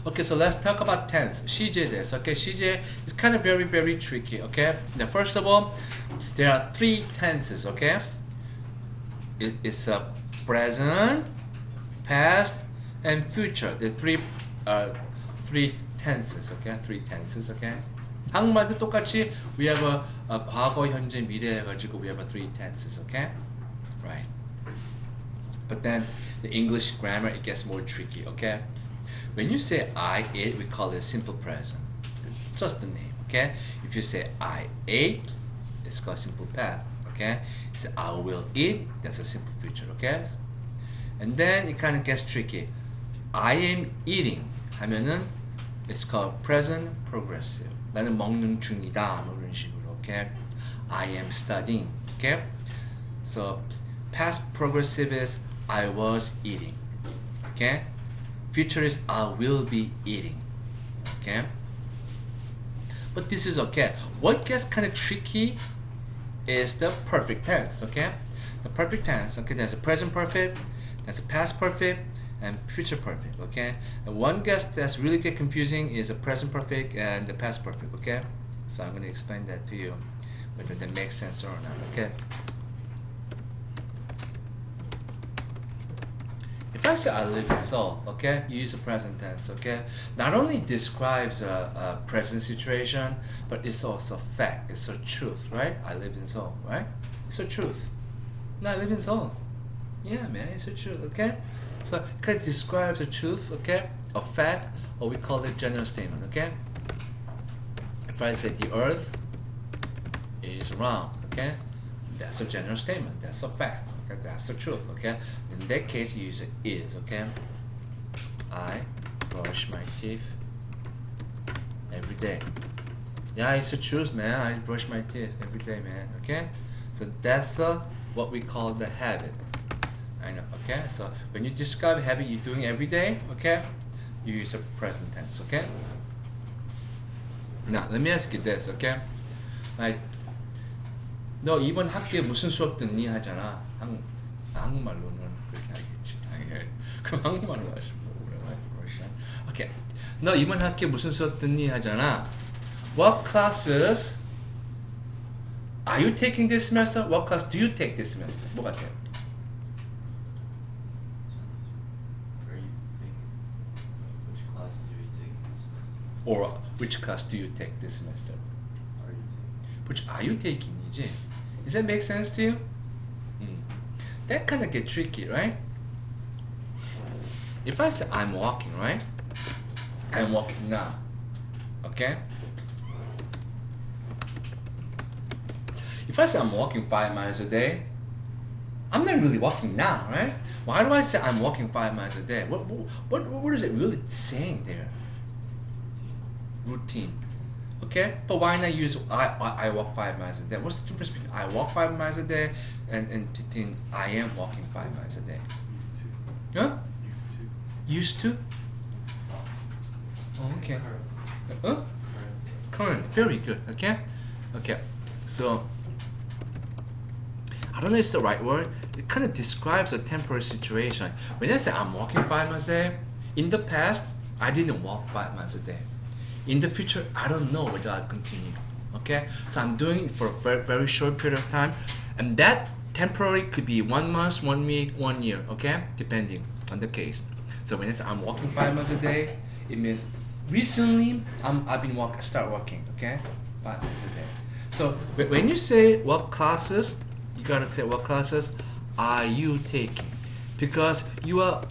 Okay, so let's talk about tense. 시제에 대해서. Okay, 시제 is kind of very, very tricky. Okay, now first of all, there are three tenses. Okay, it's a present, past, and future. The three tenses. Okay, three tenses. Okay. 한국말도 똑같이 we have a 과거, 현재, 미래 해가지고 we have a three tenses. Okay, right. But then the English grammar it gets more tricky. Okay. When you say I ate, we call it simple present. Just the name, okay? If you say I ate, it's called simple past, okay? You say I will eat, that's a simple future, okay? And then it kind of gets tricky. I am eating 하면은 it's called present progressive. 나는 먹는 중이다, 뭐 이런 식으로, okay? I am studying, okay? So past progressive is I was eating, okay? Future is I will be eating. Okay? But this is okay. What gets kind of tricky is the perfect tense. Okay? The perfect tense. Okay? There's a present perfect, there's a past perfect, and future perfect. Okay? And one guess that's really get confusing is the present perfect and the past perfect. Okay? So I'm going to explain that to you, whether that makes sense or not. Okay? If I say I live in Seoul, okay, you use the present tense, okay, not only describes a present situation, but it's also fact, it's a truth, right? I live in Seoul, right? It's a truth. No, I live in Seoul. Yeah, man, it's a truth, okay? So it kind of describes a truth, okay, a fact, or we call it general statement, okay? If I say the earth is round, okay, that's a general statement, that's a fact. Okay, that's the truth, okay? In that case, you use is, okay? I brush my teeth every day. Yeah, it's the truth, man. I brush my teeth every day, man, okay? So that's what we call the habit. I know, okay? So when you describe a habit you're doing every day, okay? You use a present tense, okay? Now, let me ask you this, okay? Like, 너 이번 학기에 무슨 수업 듣니 하잖아. 한국말로는 그렇게 하겠지. 그럼 한국말로 하시면 Russian. Okay. 너 이번 학기에 무슨 수업 듣니 하잖아. What classes are you taking this semester? What class do you take this semester? 뭐 같아요? Which classes are you taking this semester? Or which class do you take this semester? Which are you taking? 이지? Does that make sense to you? That kind of get tricky, right? If I say I'm walking, right? I'm walking now. Okay? If I say I'm walking 5 miles a day, I'm not really walking now, right? Why do I say I'm walking 5 miles a day? What is it really saying there? Routine. Okay, but why not use I walk 5 miles a day? What's the difference between I walk 5 miles a day and between I am walking 5 miles a day? Used to. Huh? Used to. Used to? Oh, okay. Huh? Current. Very good. Okay. Okay. So I don't know if it's the right word. It kind of describes a temporary situation. When I say I'm walking 5 miles a day, in the past I didn't walk 5 miles a day. In the future, I don't know whether I'll continue. Okay, so I'm doing it for a very, very short period of time, and that temporary could be 1 month, 1 week, 1 year. Okay, depending on the case. So when I say I'm walking 5 miles a day, it means recently I've been start walking. Okay, 5 miles a day. So when you say what classes, you gotta say what classes are you taking, because you are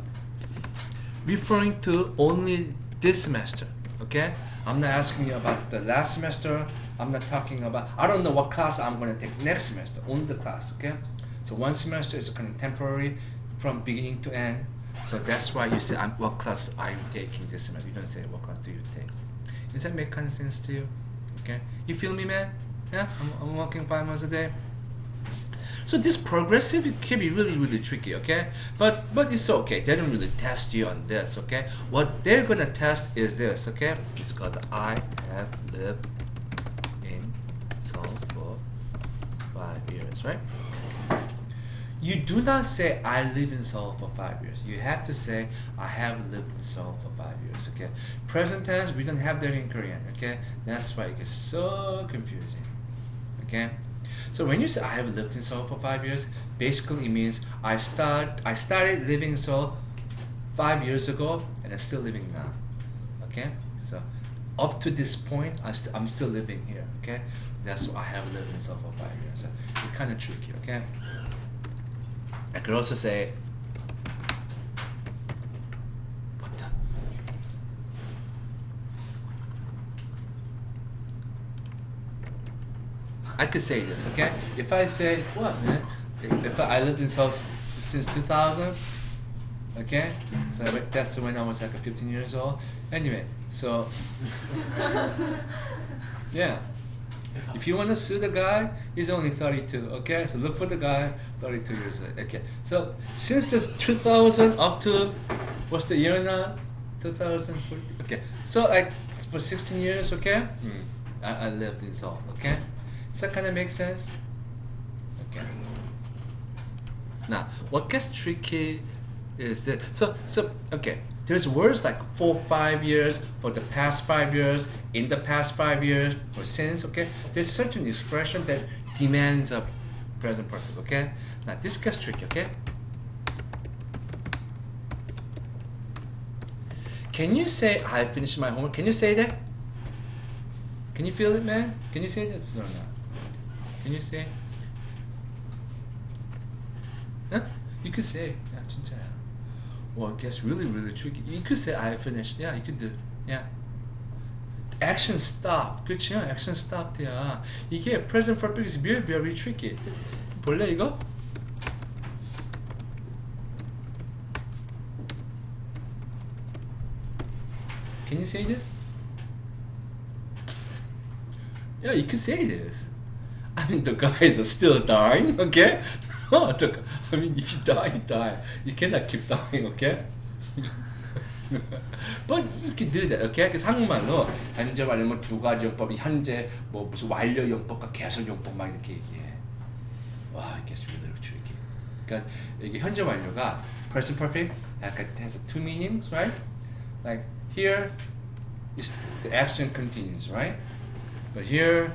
referring to only this semester. Okay. I'm not asking you about the last semester. I'm not talking about, I don't know what class I'm going to take next semester, only the class, okay? So one semester is kind of temporary from beginning to end. So that's why you say, what class are you taking this semester? You don't say, what class do you take? Does that make kind of sense to you? Okay? You feel me, man? Yeah? I'm working 5 months a day. So this progressive, it can be really, really tricky, okay? But it's okay. They don't really test you on this, okay? What they're gonna test is this, okay? It's called I have lived in Seoul for 5 years, right? You do not say I live in Seoul for 5 years. You have to say I have lived in Seoul for 5 years. Okay. Present tense, we don't have that in Korean. Okay. That's why it gets so confusing. Okay. So when you say I have lived in Seoul for 5 years, basically it means I started living in Seoul 5 years ago, and I'm still living now. Okay. So up to this point, I'm still living here. Okay. That's why I have lived in Seoul for 5 years. So it's kind of tricky. Okay. I could also say, what the? I could say this, okay? If I say, what, man? If I lived in Seoul since 2000, okay? So that's when I was like 15 years old. Anyway, so, yeah. If you want to sue the guy, he's only 32, okay? So look for the guy, 32 years old, okay? So since the 2000 up to, what's the year now? 2014, okay? So like for 16 years, okay? I lived in Seoul, okay? Does that kind of make sense? Okay. Now, what gets tricky is that, so okay. There's words like for 5 years, for the past 5 years, in the past 5 years, or since, okay? There's certain expression that demands a present perfect, okay? Now this gets tricky, okay? Can you say, I finished my homework? Can you say that? Can you feel it, man? Can you say that or not? Can you say? Huh? You could say, yeah, 진짜야. Well, it gets really, really tricky. You could say I finished. Yeah, you could do. Yeah. Action stopped. 그렇죠? Action stopped야. 이게 present perfect is very, very tricky. 볼래 이거? Can you say this? Yeah, you could say this. I mean, the guys are still dying, okay? I mean, if you die, you die. You cannot keep dying, okay? But you can do that, okay? 그래서 한국말로 현재 완료 두 가지 용법, 현재 뭐 무슨 완료 용법과 계속 용법 막 이렇게 얘기해. 와, it gets really tricky. 그러니까 이게 현재 완료가 present perfect 약간 has two meanings, right? Like here, is the action continues, right? But here,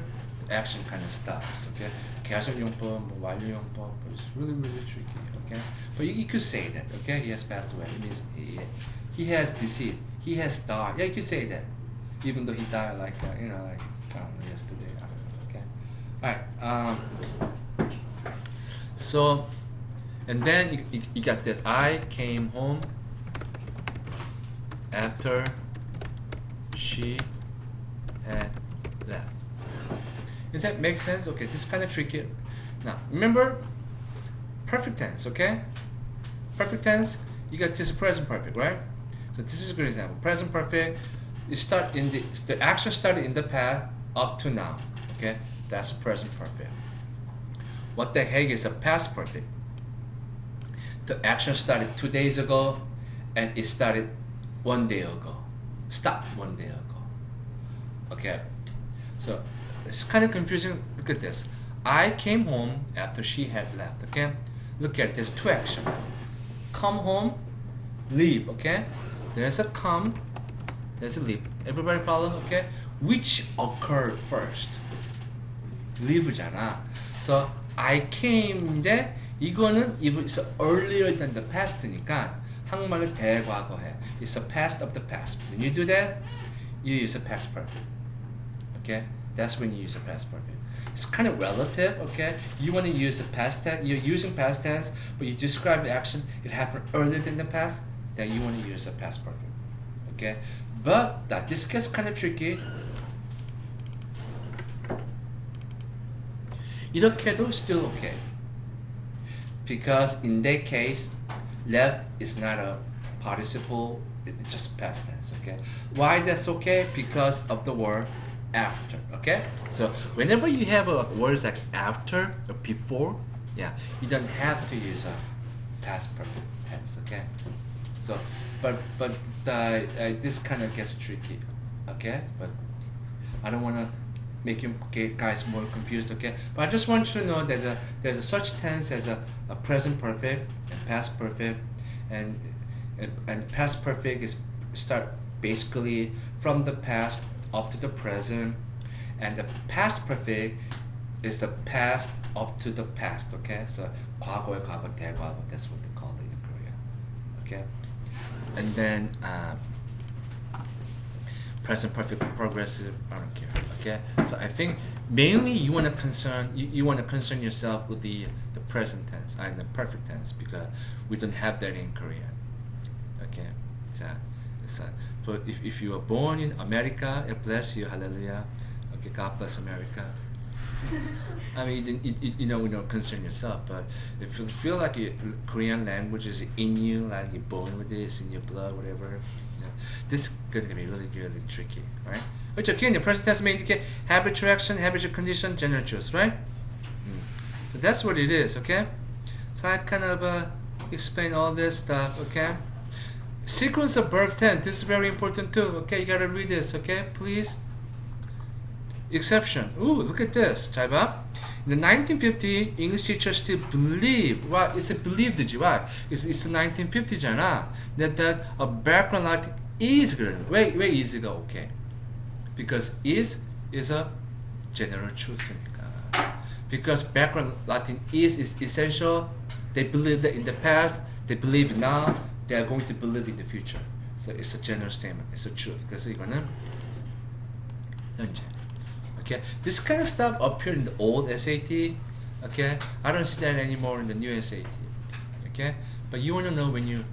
the action kind of stops, okay? 계속 용법, 뭐 완료 용법, it's really, really tricky, okay? But you could say that, okay? He has passed away. It means he has deceased. He has died. Yeah, you could say that. Even though he died like, like, I don't know, yesterday. I don't know, okay? Alright, so, and then you got that I came home after she had left. Does that make sense? Okay, this is kind of tricky. Now, remember, perfect tense, okay? Perfect tense, you got this present perfect, right? So this is a good example. Present perfect, you start in the action started in the past up to now, okay? That's present perfect. What the heck is a past perfect? The action started 2 days ago, and it started 1 day ago. Stopped 1 day ago. Okay, so it's kind of confusing. Look at this. I came home after she had left, okay? Look at it, there's two actions. Come home, leave, okay? There's a come, there's a leave. Everybody follow, okay? Which occurred first? leave잖아. So I came인데 이거는 it's earlier than the past니까 한국말로 대과거해. It's the past of the past. When you do that, you use a past perfect. Okay? That's when you use a past perfect. It's kind of relative, okay? You want to use the past tense, you're using past tense, but you describe the action, it happened earlier than the past, then you want to use a past perfect. Okay? But that this gets kind of tricky. 이렇게도 still okay. Because in that case, left is not a participle, it's just past tense, okay? Why that's okay? Because of the word after, okay? So whenever you have a words like after or before, yeah, you don't have to use a past perfect tense, okay? So, but this kind of gets tricky, okay? But I don't want to make you guys more confused, okay? But I just want you to know there's a such tense as a present perfect and past perfect, and past perfect is start basically from the past up to the present, and the past perfect is the past up to the past, okay? So 과거의 과거, 대과거, that's what they call it in Korea, okay? And then present perfect, progressive, I don't care, okay? So I think mainly you want to concern yourself with the present tense and the perfect tense, because we don't have that in Korean, okay? So if you were born in America, bless you, hallelujah, okay, God bless America. I mean, you don't concern yourself, but if you feel like Korean language is in you, like you're born with this in your blood, whatever, this is going to be really, really tricky, right? Which again, the present tense may indicate habitual action, habitual condition, general truth, right? So that's what it is, okay? So I kind of explain all this stuff, okay? Sequence of verb tense, this is very important too, okay? You gotta read this, okay? Please. Exception. Ooh, look at this. 잘 봐. In the 1950, English teachers still believed. Why? It's a believed. Why? It's 1950잖아. That a background Latin is good. 왜 is가 okay? Because is a general truth. Because background Latin is essential. They believe that in the past. They believe now. They are going to believe in the future. So it's a general statement. It's a truth. 그래서 이거는 현재. Okay, this kind of stuff appeared in the old SAT. Okay, I don't see that anymore in the new SAT. Okay, but you want to know when you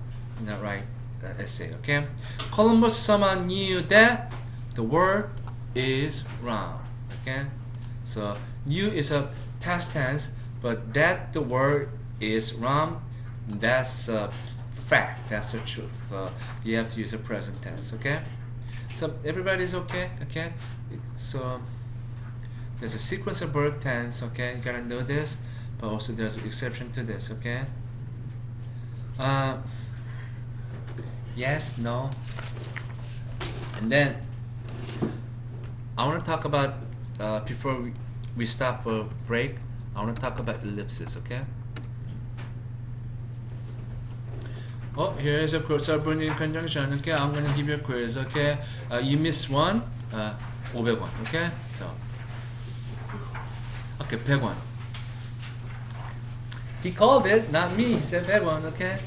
write essay. Okay, Columbus somehow knew that the world is round. Okay, so knew is a past tense, but that the world is round, that's a fact. That's a truth. You have to use a present tense. Okay, so everybody's okay. Okay, so. There's a sequence of verb tense, okay? You gotta know this, but also there's an exception to this, okay? Yes, no. And then I want to talk about before we stop for break. I want to talk about ellipses, okay? Oh, here's a subordinate conjunction. Okay, I'm gonna give you a quiz. Okay, you missed one, 500원. Okay, so. Okay, 100원. He called it, not me. He said 100원, okay?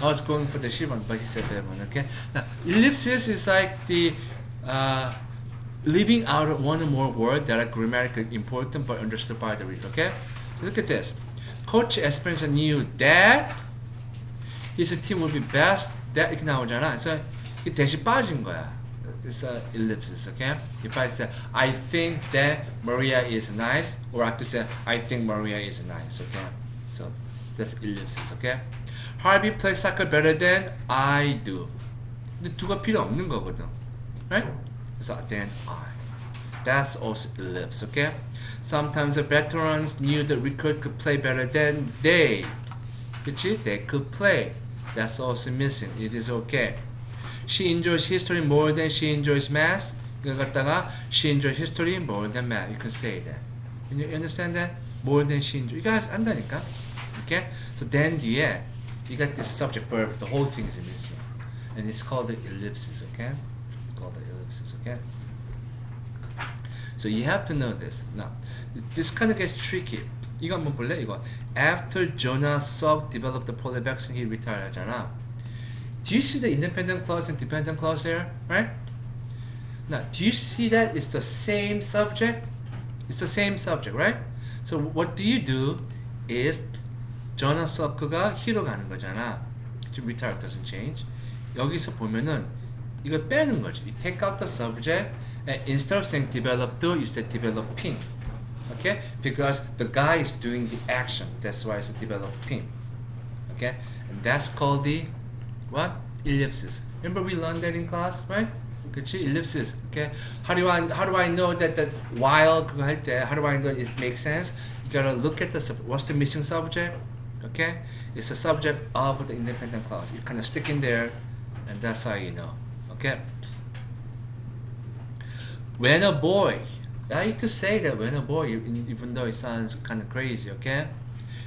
I was going for the 10원, but he said 100원, okay? Now, ellipsis is like the leaving out one or more words that are grammatically important but understood by the reader, okay? So look at this. Coach Esperanza knew that his team would be best. that 이렇게 나오잖아. 그래서 이 대시 빠진 거야. It's a ellipsis, okay? If I say, I think that Maria is nice, or I could say, I think Maria is nice, okay? So that's ellipsis, okay? Harvey plays soccer better than I do. 근데 두가 필요 없는 거거든, right? So then I. That's also ellipse, okay? Sometimes the veterans knew the recruit could play better than they. 그치? They could play. That's also missing. It is okay. She enjoys history more than she enjoys math. 이거 갖다가 she enjoys history more than math. You can say that. You understand that? More than she enjoys. You guys 안다니까? Okay? So then 뒤에 you got this subject verb. The whole thing is missing. And it's called the ellipsis, okay? It's called the ellipsis, okay? So you have to know this. Now, this kind of gets tricky. 이거 한번 볼래? 이거. After Jonah Salk developed the polio vaccine, he retired 하잖아. Do you see the independent clause and dependent clause there? Right? Now, do you see that it's the same subject? It's the same subject, right? So what do you do is Jonah Salk가 he로 가는 거잖아. 지금 retired doesn't change. 여기서 보면은 이걸 빼는 거지. You take out the subject and instead of saying developed, you say developing. Okay? Because the guy is doing the action. That's why it's developing. Okay? And that's called the what? Ellipsis. Remember we learned that in class, right? 그치? Ellipsis. Okay? How do I know that while 그거 할 때 how do I know it makes sense? You gotta look at the what's the missing subject? Okay? It's the subject of the independent clause. You kind of stick in there, and that's how you know. Okay? When a boy Now you could say that when a boy, even though it sounds kind of crazy, okay?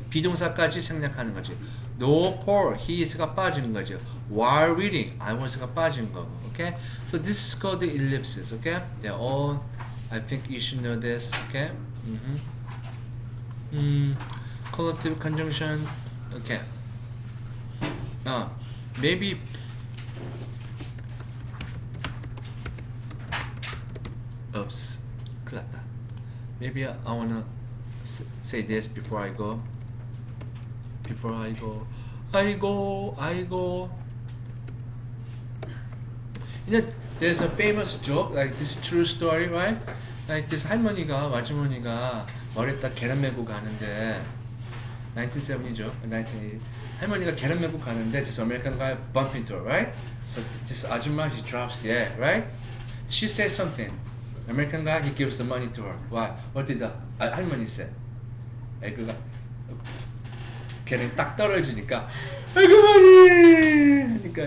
비동사까지 생략하는 거지. No pour, he is가 빠지는 거죠. While reading, I was가 빠지는 거고, okay? So this is called the ellipsis, okay? They're all, I think you should know this, okay? Collective conjunction, okay. Maybe oops, 큰일 났다. Maybe I wanna say this before I go. You know, there's a famous joke, like this true story, right? Like this 할머니가, 아주머니가 머리에다 계란 메고 가는데 1970죠, 1980. 할머니가 계란 메고 가는데 this American guy bump into her, right? So this 아줌마, he drops the egg, right? She says something. American guy, he gives the money to her. Why? What did the 할머니 say? 에그가 걔는 딱 떨어지니까 아이고 많이 하니까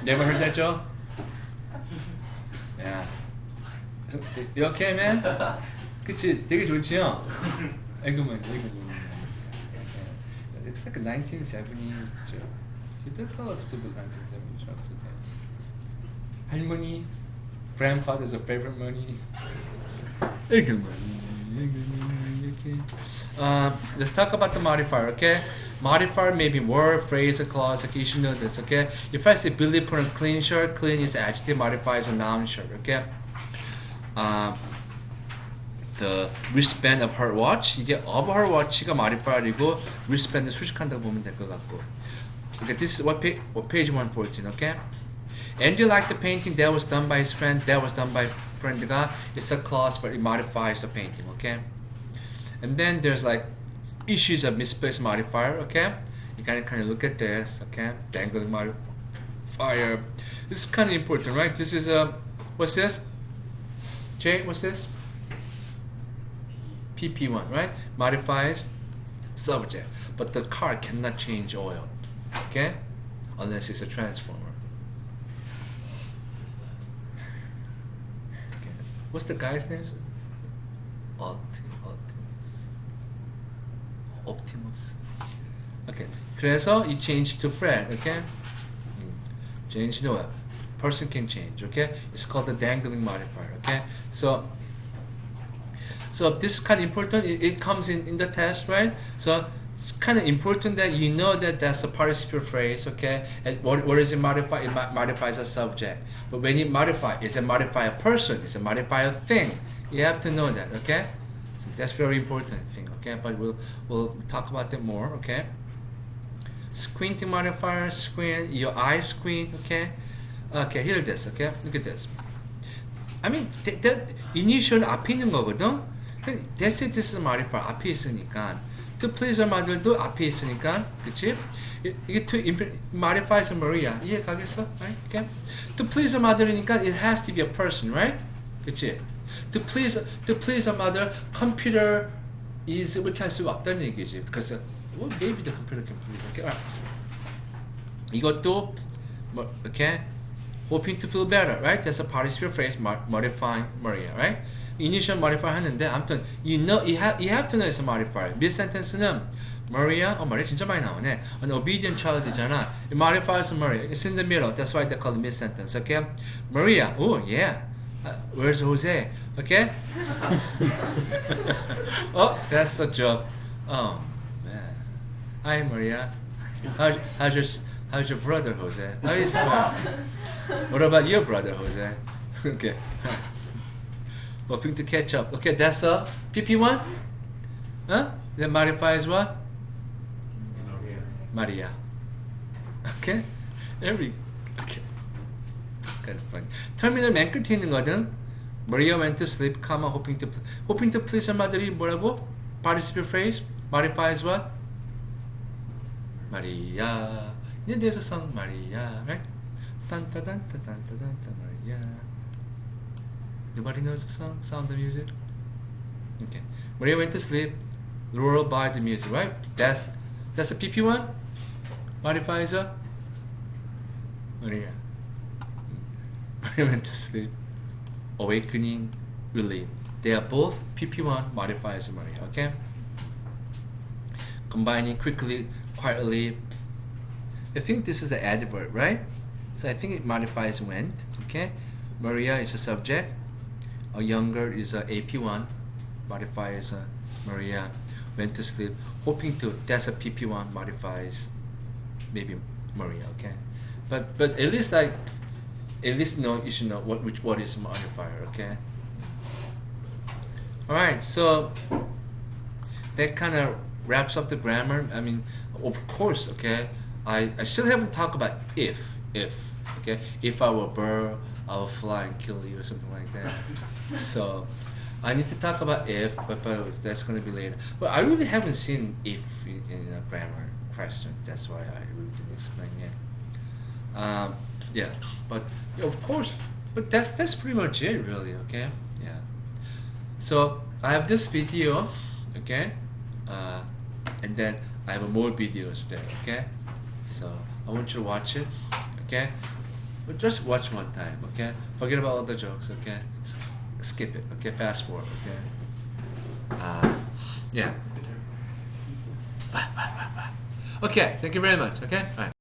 Never heard that joke? Yeah. You okay, man? 그치? 되게 좋지요? 아이고 많이 It's like a 1970 joke. That's all stupid 1970 jokes. Okay. 할머니, grandfather's a favorite money. 아이고 많이. Okay. Let's talk about the modifier, okay? Modifier may be word, phrase, or clause. Okay, you should know this, okay? If I say Billy put on clean shirt, clean is adjective, modifier is a noun shirt, okay? The wristband of her watch, 이게 of her watch가 modifier이고 wristband을 수식한다고 보면 될 것 같고. Okay, this is what page 114, okay? Andrew liked the painting that was done by his friend, that was done by friend가 it's a clause but it modifies the painting, okay? And then there's like issues of misplaced modifier, okay? You gotta kind of look at this, okay? Dangling modifier. This is kind of important, right? This is what's this? Jay, what's this? PP1, right? Modifies subject, but the car cannot change oil, okay? Unless it's a transformer. Okay. What's the guy's name? Optimus. Okay. 그래서 you change to Fred, okay? Change to what? Person can change, okay? It's called the dangling modifier, okay? So this is kind of important. It comes in the test, right? So it's kind of important that you know that that's a participle phrase, okay? And what does it modify? It modifies a subject. But when you modify, it's a modify a person, it's a modify a thing. You have to know that, okay? So that's very important thing, okay? But we'll talk about that more, okay? Squinting modifier, squint, your eye squint, okay? Okay, here it is, okay? Look at this. I mean, that initial 앞에 있는 거거든? That's it, this is modifier 앞에 있으니까. To please our mother도 앞에 있으니까, 그치? 이게 to modifies Maria. 이해 가겠어? Right? Okay? To please our mother이니까 it has to be a person, right? 그치? To please our mother, computer is 이렇게 할 수가 없다는 얘기지. Because well, maybe the computer can please. Okay? Right. 이것도 okay? Hoping to feel better, right? That's a participle phrase modifying Maria, right? Initial modifier 하는데 아무튼 you have to know it's a modifier. Mid sentence는 Maria, Maria 진짜 많이 나오네. An obedient child이잖아. It modifies Maria. It's in the middle. That's why they call it mid sentence. Okay? Maria, oh yeah. Where's Jose? Okay? Oh, that's a joke. Oh man. Hi Maria. How's your brother Jose? How is he? What about your brother Jose? Okay. Hoping to catch up. Okay, that's a PP1? Huh? That modifies what? Maria. Okay? Okay. That's kind of funny. 터미널 맨 끝에 있는 거든. Maria went to sleep, hoping to please her mother이 뭐라고? Participle phrase modifies what? Maria. Yeah, there's a song Maria, right? Dun dun dun dun dun dun dun Maria. Nobody knows the song? Sound the music? Okay. Maria went to sleep, lulled by the music, right? That's a PP1? Modifies a Maria. Maria went to sleep. Awakening, relief. They are both PP1 modifiers of Maria, okay? Combining quickly, quietly. I think this is the adverb, right? So I think it modifies went, okay? Maria is a subject. A younger is a AP1. Modifies Maria. Went to sleep. Hoping to, that's a PP1 modifies maybe Maria, okay? But at least know you should know what is modifier, okay? All right, so that kind of wraps up the grammar. I mean, of course, okay. I still haven't talked about if, okay. If I were a bird, I would fly and kill you or something like that. So I need to talk about if, but that's going to be later. But I really haven't seen if in a grammar question. That's why I really didn't explain yet. Yeah, but of course, but that's pretty much it, really. Okay, yeah. So I have this video, okay, and then I have more videos there. Okay, so I want you to watch it. Okay, but just watch one time. Okay, forget about all the jokes. Okay, skip it. Okay, fast forward. Okay. Yeah. Okay, thank you very much. Okay, all right.